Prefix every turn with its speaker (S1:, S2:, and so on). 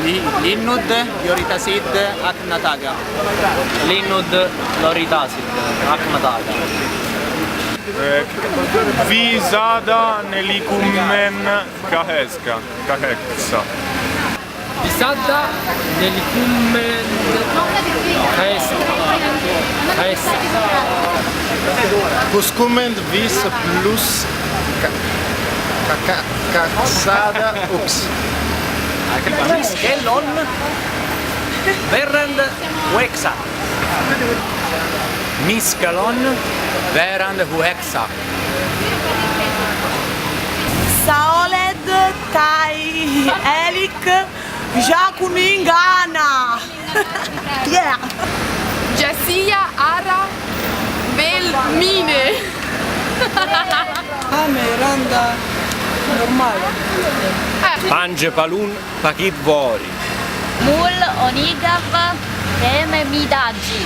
S1: Linnud, Yoritasid, Aknataga.
S2: Linnud, Loritasid, Aknataga.
S3: Visada nelikumen kaheksa.
S2: Visada nelikumen kaheksa.
S4: Kuskümmend viis pluss kaksada uks.
S1: Mis kell on? Veerand üheksa. Mis kell on? Veerand üheksa.
S5: Sa oled täielik Jakuningana. Yeah.
S6: Jassia Ara Belmine.
S5: Miranda normale.
S2: Pange palun pakit vori.
S7: Mul Onigav Midaggi.